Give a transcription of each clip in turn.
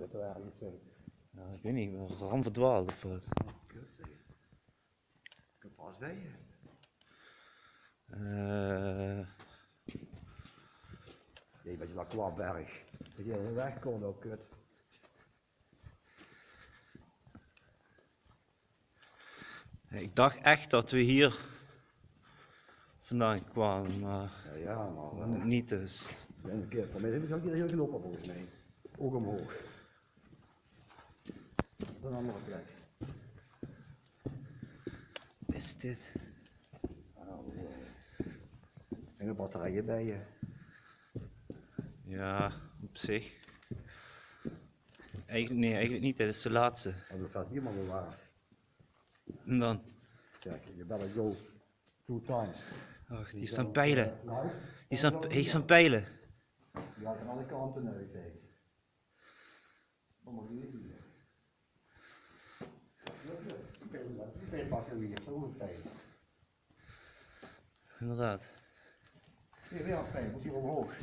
zit er ergens in. Ja, ik weet niet, ik ben ram verdwaald of wat. Kut zeg. Ik heb pas bij je. Nee, weet je dat Kwabberg. Dat je er weg kon ook, kut. Ik dacht echt dat we hier vandaan kwamen, maar Ja, maar niet dus. een keer van mij heb ik al een keer heel gelopen volgens mij. Ook omhoog. Op een andere plek. Is dit? En een batterijen bij je. Ja, op zich. Eigenlijk niet, dit is de laatste. En dat gaat helemaal wel waard. En dan? Kijk, je better go 2 times. Ach, die staan pijlen. Hier staan pijlen. Die gaat aan alle kanten uit tegen. Allemaal hier. Die pijl pakken we hier, zo een pijl. Inderdaad. Hier weer een pijl, moet hier omhoog.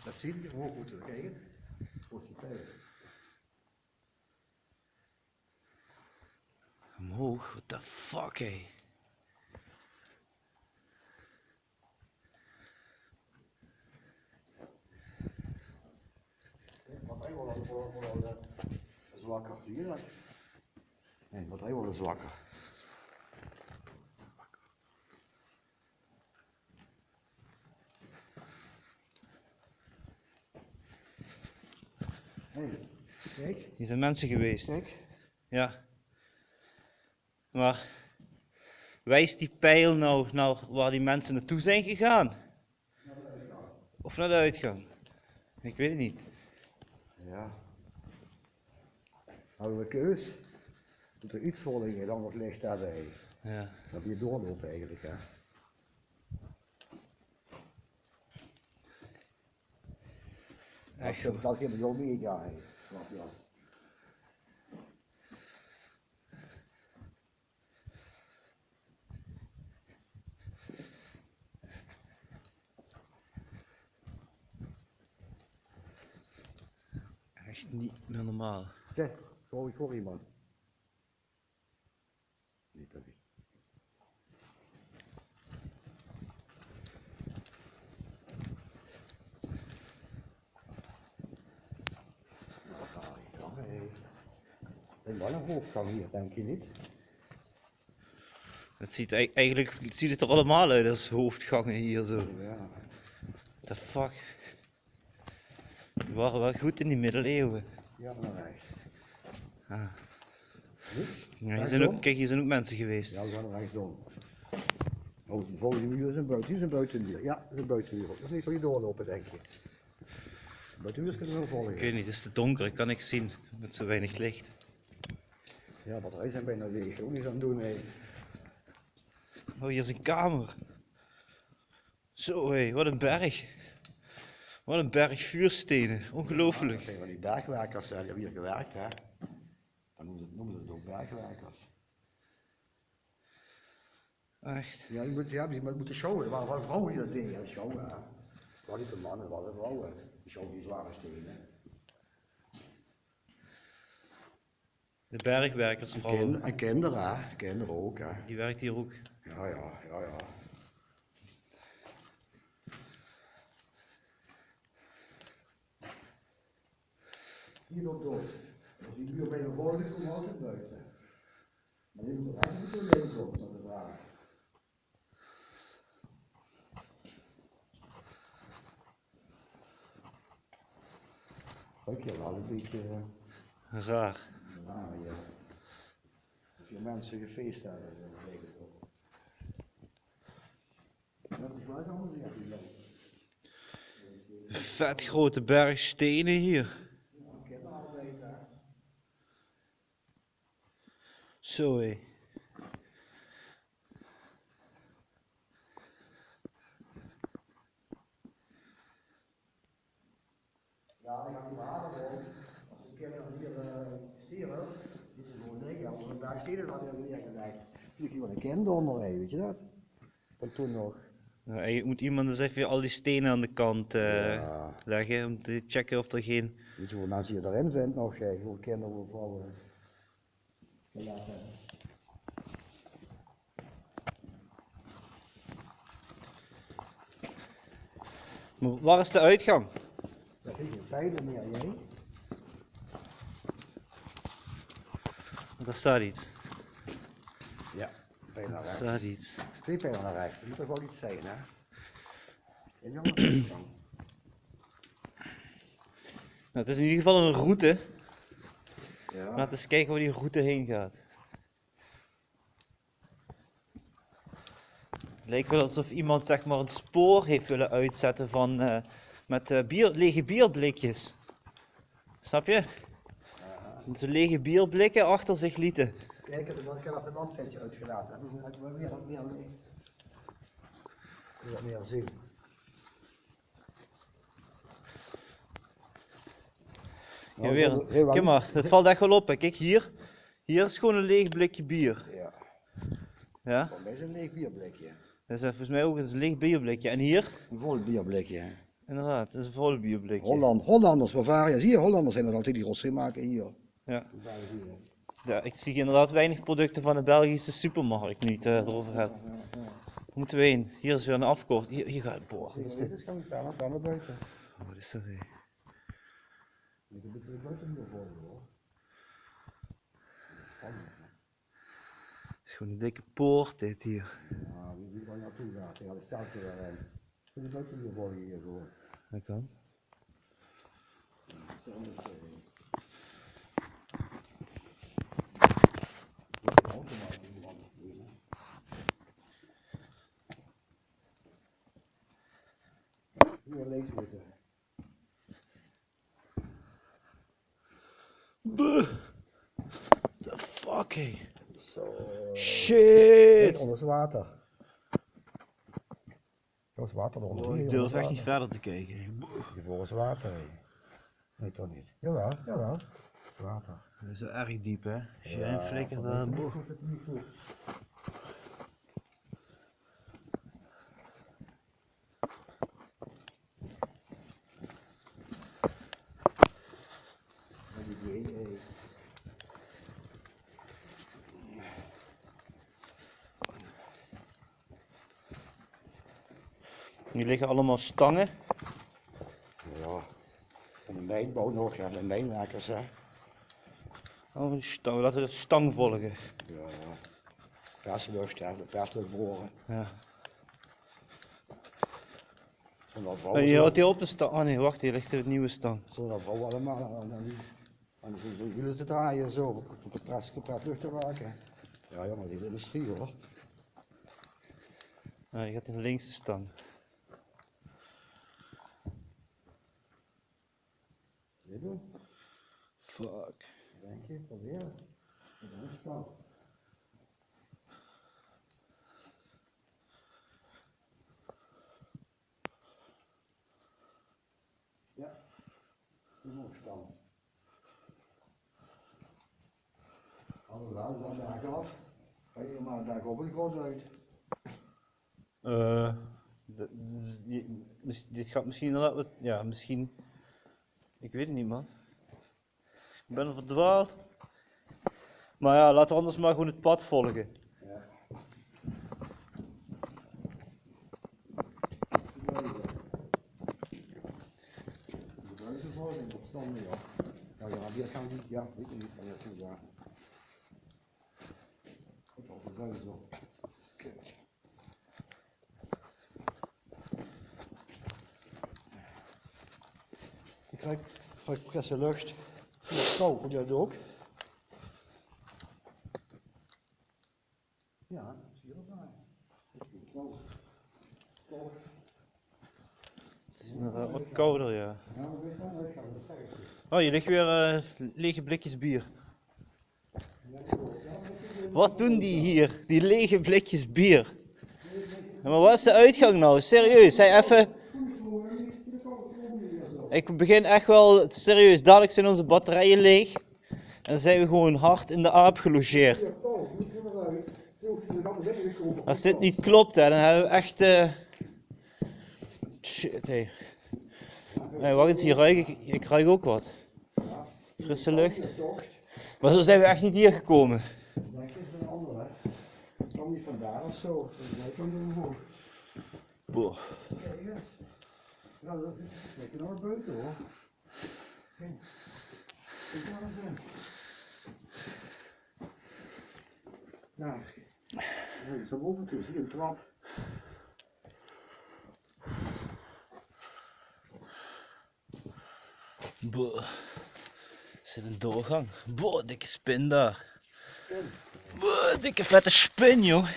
Dat zie je, omhoog moeten we kijken. Wordt die pijl. Omhoog, what the fuck hé. Batterij wordt al zwakker, zie je dat? Nee, batterij wordt zwakker. Hey, kijk. Hier zijn mensen geweest. Kijk. Ja. Maar wijst die pijl nou naar waar die mensen naartoe zijn gegaan? Naar de uitgang. Of naar de uitgang? Ik weet het niet. Ja. Hadden we keus? Moet er iets voor liggen dan nog licht daarbij. Ja. Dat je doorloopt eigenlijk, hè. Echt. Dat geeft wel meegaan, snap je dat? Echt niet meer normaal. Zeg, ik hoor iemand. Niet dat ik. Ik ben een hoofdgang hier, denk je niet? Het ziet eigenlijk ziet het er allemaal uit als hoofdgangen hier zo. Ja. What the fuck. Die waren wel goed in die middeleeuwen. Ja, naar rechts. Ah. Niet? Ja, hier zijn ook, kijk, hier zijn ook mensen geweest. Ja, we gaan er rechtsom. Oh, de volgende muur is een buiten. Hier is een buitenmuur. Ja, dat is een buitenmuur. Dat is niet zo je doorlopen, denk je. De buitenmuur kunnen we wel volgen. Ik weet niet, het is te donker, ik kan niks zien met zo weinig licht. Ja, batterijen zijn bijna leeg. Ook niets aan het doen, nee. Oh, hier is een kamer. Zo hé, wat een berg. Wat een berg vuurstenen, ongelooflijk. Dat zijn van die bergwerkers, die hebben hier gewerkt, hè. Dan noemen ze het ook bergwerkers. Echt. Ja, die moeten showen. Er waren wel vrouwen die dat deden, showen, hè. Het waren niet de mannen, het waren de vrouwen. Die showen die zware stenen. De bergwerkers vooral. En kinderen, hè. Kinderen ook, hè. Die werkt hier ook. Ja. Hier loopt door. Als die muur bij de volgende komt altijd buiten. Maar die moet er eigenlijk niet links op, dat is de vraag. Kijk, je wel een beetje Raar. raar hier. Als je mensen gefeest hebben, dan denk ik ook. Dat is wel allemaal niet echt leuk. Vet grote berg stenen hier. Kinderarbeid, hè. Zo hé. Ja, dan gaan die verhalen ook. Als de kinderen hier stieren, die ze gewoon liggen. Als er een berg stenen hadden neergelegd, vlieg je wel een kind onder, weet je dat? Van toen nog. Nou, eigenlijk moet iemand dus even al die stenen aan de kant Ja. leggen om te checken of er geen... Weet je hoeveel mensen je erin vindt nog, hoeveel kinderen, hoeveel vrouwen. Ja. Maar waar is de uitgang? Dat is geen pijlen meer, jij? Daar staat iets. Ja, pijlen naar Er rechts. staat iets. 2 pijlen naar rechts, dat moet toch wel iets zijn, hè? In jouw uitgang. Nou, het is in ieder geval een route. Ja. Laten we eens kijken waar die route heen gaat. Het lijkt wel alsof iemand zeg maar een spoor heeft willen uitzetten van, met lege bierblikjes. Snap je? Dat ze lege bierblikken achter zich lieten. Kijk, ik heb een lampetje uitgelaten. Dan hebben we weer wat meer licht. Wat meer zien. Ja, weer. Kijk maar, het valt echt wel op. Hè. Kijk hier. Hier is gewoon een leeg blikje bier. Ja, Ja? voor mij is het een leeg bierblikje. Dat is volgens mij ook een leeg bierblikje. En hier? Een vol bierblikje. Hè. Inderdaad, dat is een vol bierblikje. Hollanders, Bavaria. Zie je, Hollanders zijn er altijd die rotzooi maken hier. Ja. Ja, ik zie inderdaad weinig producten van de Belgische supermarkt nu je het erover hebt. Moeten we heen? Hier is weer een afkort. Hier gaat het boor. Dit is gewoon daar naar buiten. Oh, wat is dat hier? Ik heb het buiten hier voor hoor. Het is gewoon een dikke poort dit hier. Ja, wie waar je naartoe gaat, ja, dat staat ze daarin. Ik heb het buiten hier voor hier gewoon. Dat kan. Hier links zitten. Buh! The fuck, hé. Zo. Shit! Onder het water. Zo is water eronder. Oh, ik durf echt niet verder te kijken. Hier voor is water. Hé. Nee, toch niet. Jawel, jawel. Het is water. Dat is wel erg diep, hè? Als je Ja, een flikker van daar... dit boh. hoeft het niet goed. Hier liggen allemaal stangen. Ja, van de mijnbouw nog, ja, de mijnwerkers, hè. Oh, die stang. Laten we de stang volgen. Ja, ja. Perslucht, hè, de persluchtboren. Ja. Zullen dat vrouwen, Je houdt die op de stang. Oh nee, wacht, hier ligt de nieuwe stang. zullen dat vrouwen allemaal aan die wielen te draaien, zo, geprast lucht te maken. Ja, jongen, die industrie hoor. Ja, je gaat in de linkste stang. Weet je? Fuck. Denk je, probeer. Dat is koud. Ja, die moet staan. Alhoewel, dan daar af. Ga je maar daar op een grond uit. Dit gaat misschien inderdaad wat. Ja, misschien. Ik weet het niet, man. Ik ben verdwaald. Maar ja, laten we anders maar gewoon het pad volgen. Ja. De buizen volgen, opstanden, ja. Ja, die gaan niet, ja, weet je niet van je toe gaan. Ik op de buizen. Ik ruik frisse lucht. Het is koud, voel je dat ook? Ja, zie je dat maar. Het is koud. Koud. Het is inderdaad wat kouder, ja. Ja, maar weet je wel, dat zeg ik niet. Oh, hier liggen weer lege blikjes bier. Wat doen die hier? Die lege blikjes bier. Ja, maar wat is de uitgang nou? Serieus, hij even. Ik begin echt wel, serieus, dadelijk zijn onze batterijen leeg. En dan zijn we gewoon hard in de aap gelogeerd. Als dit niet klopt, hè, dan hebben we echt Shit, hé. Hey, wacht eens, hier ruik ik ruik ook wat. Ja. Frisse lucht. Hier toch? Maar zo zijn we echt niet hier gekomen. Dat is een ander, hè. Het kwam niet vandaar of zo. Dat lijkt hem omhoog. Boah. Kijk eens. Nou, dat is lekker naar buiten hoor. Kijk. Kijk maar eens in. Daar. Ja, dat is boven toe. Zie je een trap. Boah. Is dit een doorgang? Boah, dikke spin daar. Spin. Boah, dikke vette spin, joh.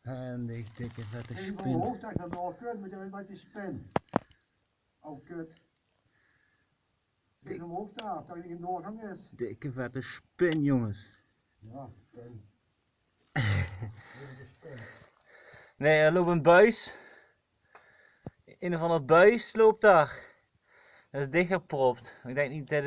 En die dikke vette Kijk maar spin. omhoog dat je dat nog kunt met die spin. Oh kut. Kijk omhoog daar, dat er niet een doorgang is. Dikke vette spin, jongens. Ja, spin. Nee, er loopt een buis. Een of ander buis loopt daar. Dat is dichtgepropt. Ik denk niet, dit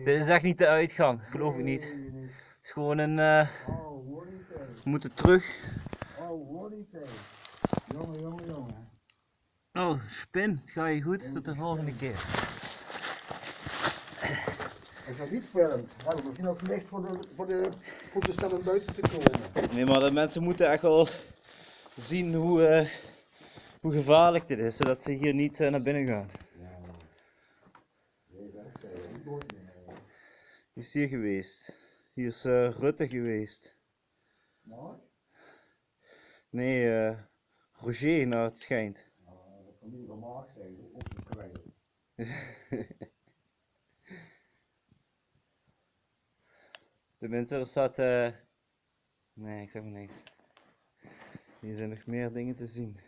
is echt niet de uitgang. Geloof ik niet. Nee. Het is gewoon een, Oh, hoor niet we eens. moeten terug. Oh, hoor niet eens. Jongen. Oh, spin, het gaat je goed. Tot de volgende keer. Ik ga niet filmen. Ja, we misschien ook licht voor de voeten staan om buiten te komen. Nee, maar de mensen moeten echt wel zien hoe gevaarlijk dit is, zodat ze hier niet naar binnen gaan. Ja. Nee, dat is nooit meer. Wie is hier geweest? Hier is Rutte geweest. Maar? Nee, Roger, nou het schijnt. Dat kan niet van Mark zijn, ook niet kwijt. Tenminste, er staat. Nee, ik zeg maar niks. Hier zijn nog meer dingen te zien.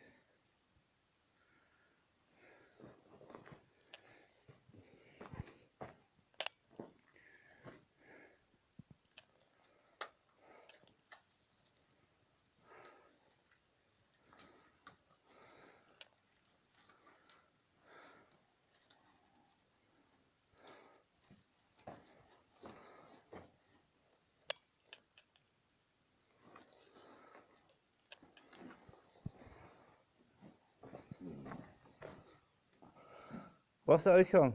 Wat is de uitgang?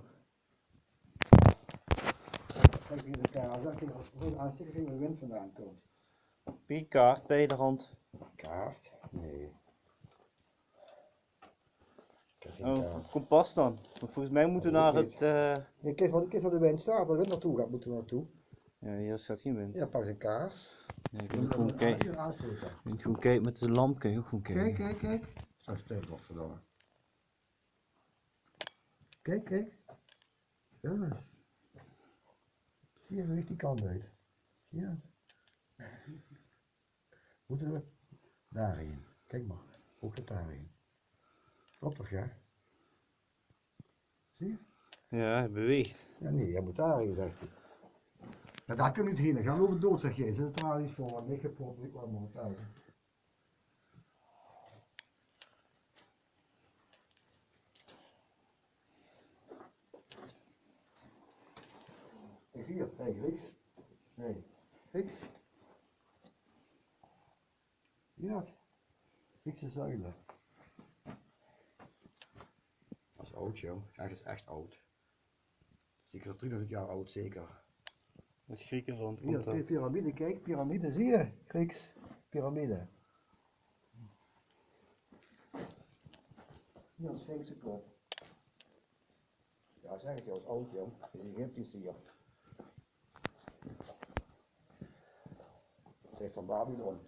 Kijk hier de kaart, dan kijk hoe aansteken ging de wind vandaan komt. Piekaart bij de hand. Kaart? Nee. Ik heb geen Oh, kaart. kompas dan. Want volgens mij moeten we naar het. Nee, kijk waar de wind staat, waar de wind naartoe gaat, moeten we naartoe. Ja, hier staat geen wind. Ja, pak eens een kaart. Ja, ik moet gewoon kijken. Aansteken. Je moet gewoon kijken met de lamp, kun je ook gewoon kijken. Kijk. Staat stil, godverdomme. Kijk. Ja. Zie je, ligt die kant uit. Zie je dat? Moeten we daarheen. Kijk maar, ook het daarheen. Klopt toch, ja? Zie je? Ja, hij beweegt. Ja, nee, jij moet daarheen, zegt hij. Ja, daar kun je niet heen, dan gaan we lopen dood, zeg jij. Zit er tralies voor, wat niet gepropt, ik kwam maar thuis. Kijk hier, kijk, links. Nee, links. Zie je dat? Griekse zuilen. Dat is oud, joh. Dat is echt oud. Zeker 300 jaar oud, zeker. Uit Griekenland Hier, komt dat. piramide, kijk, piramide, zie je? Grieks, piramide. Hier een Sphinxse kop. Ja, zeg ik jou, is oud, joh. Het is Egyptisch hier. Het is van Babylon.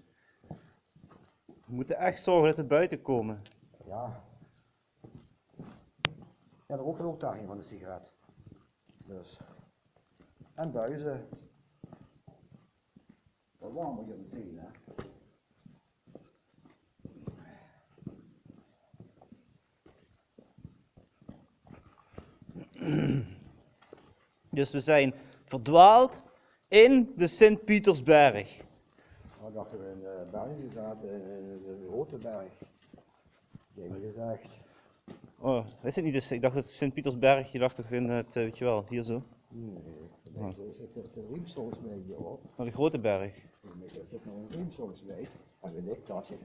We moeten echt zorgen dat we buiten komen. Ja. Ja, er ook een optuiging van de sigaret. Dus. En buizen. Dat warm moet je meteen, hè. Dus we zijn verdwaald in de Sint-Pietersberg. Wat dachten we in België zaten, in de Rotenberg. Die hebben gezegd. Oh, is het niet? Dus ik dacht dat Sint-Pietersberg, je dacht toch in het, weet je wel, hier zo. Nee, er zit een riemsoms mee hier hoor. Naar de grote berg. Er zit nog een riemsoms mee. En weet ik dat je.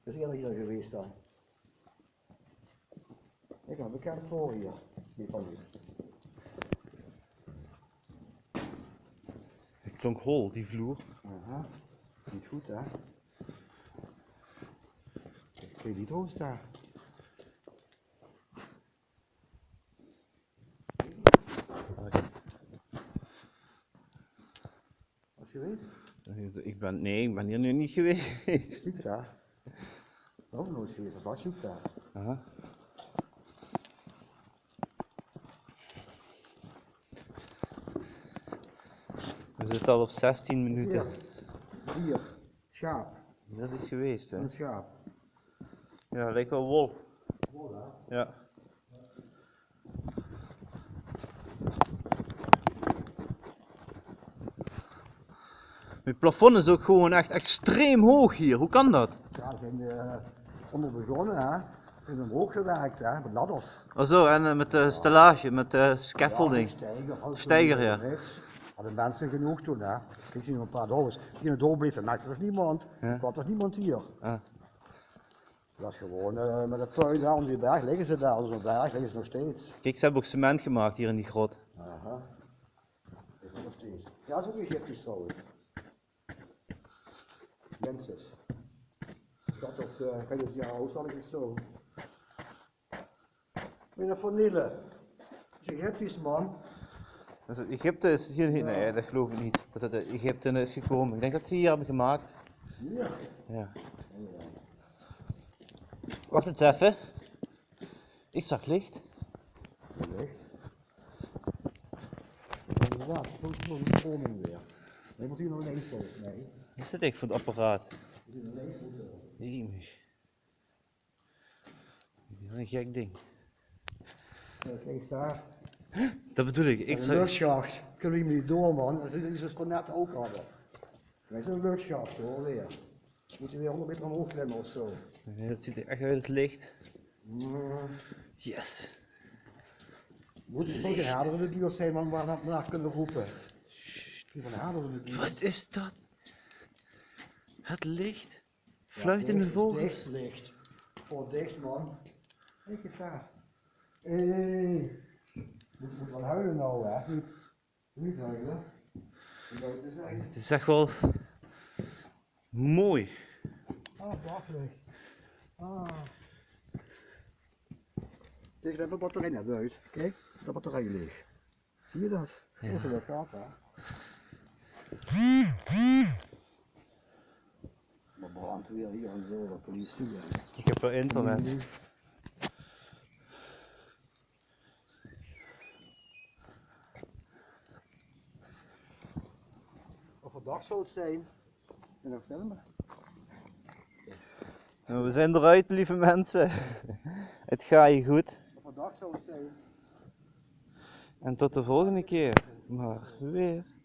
Dat is eerder hier geweest dan. Ik heb bekend voor hier. Die van u. Het klonk hol, die vloer. Aha. Niet goed hè. Ik weet niet hoe daar. Was je weet? Ik ben hier nu niet geweest. Zoek daar. Ook nooit geweest, wat zoek daar? Aha. We zitten al op 16 minuten. Hier, schaap. Dat is iets geweest, hè? Een schaap. Ja, lijkt wel wol. Wol hè? Ja. Het plafond is ook gewoon echt extreem hoog hier. Hoe kan dat? Ja, we zijn onder begonnen hè. We zijn omhoog gewerkt hè, met ladders. Oh zo, en met de stellage, met de scaffolding. Steiger, ja. Hadden mensen genoeg toen hè. Ik zie nog een paar dollars. Die in het dorp bleef, er was niemand. Ja. Er was niemand hier. Ah. Dat is gewoon met een puin daar onder die berg liggen ze daar, onder zo'n berg liggen ze nog steeds. Kijk, ze hebben ook cement gemaakt hier in die grot. Aha. Is er nog steeds. Ja, dat is ook Egyptisch trouwens. Menses. Dat op de 50 jaar oud had ik het zo. Meneer Van Nielen. Dat is Egyptisch man. Dus Egypte is hier niet, nee, dat geloof ik niet. Dat het uit Egypte is gekomen. Ik denk dat ze hier hebben gemaakt. Hier. Ja. Wacht eens even. Ik zag licht. Licht. Inderdaad, gewoon een vorming weer. Nee, moet hier nog links volgens mij. Wat zit ik voor het apparaat? Moet hier nog links moeten. Jemig. Wat een gek ding. Links daar. Dat bedoel ik. Ik Een zag... luchtschacht. Kunnen we niet door man. Dat is het van net ook hadden. Wij zijn een luchtschacht hoor weer. Moet je weer 100 meter omhoog klimmen of zo. Nee, dat ziet er echt uit als licht. Mm. Yes. Moet het een hader in de buurt zijn waar we naar kunnen roepen. Van een hader in de buurt. Wat is dat? Het licht. Fluitende vogels. Dicht licht. Oh, dicht man. Kijk eens daar. Hey. Moet wel huilen nou hè. Niet huilen. Te zijn. Het is echt wel mooi. Ah, daglicht. Ah. Tegen dat de batterij net uit. Kijk, de batterij leeg. Zie je dat? Ja. Hoe dat gaat hè. Maar brandt weer hier en zo, wat politie. Ik heb wel internet. Wat voor dag zou het zijn? En dan filmen. Nou, we zijn eruit, lieve mensen. Het gaat je goed. Wat voor dag zou het zijn? En tot de volgende keer. Maar weer.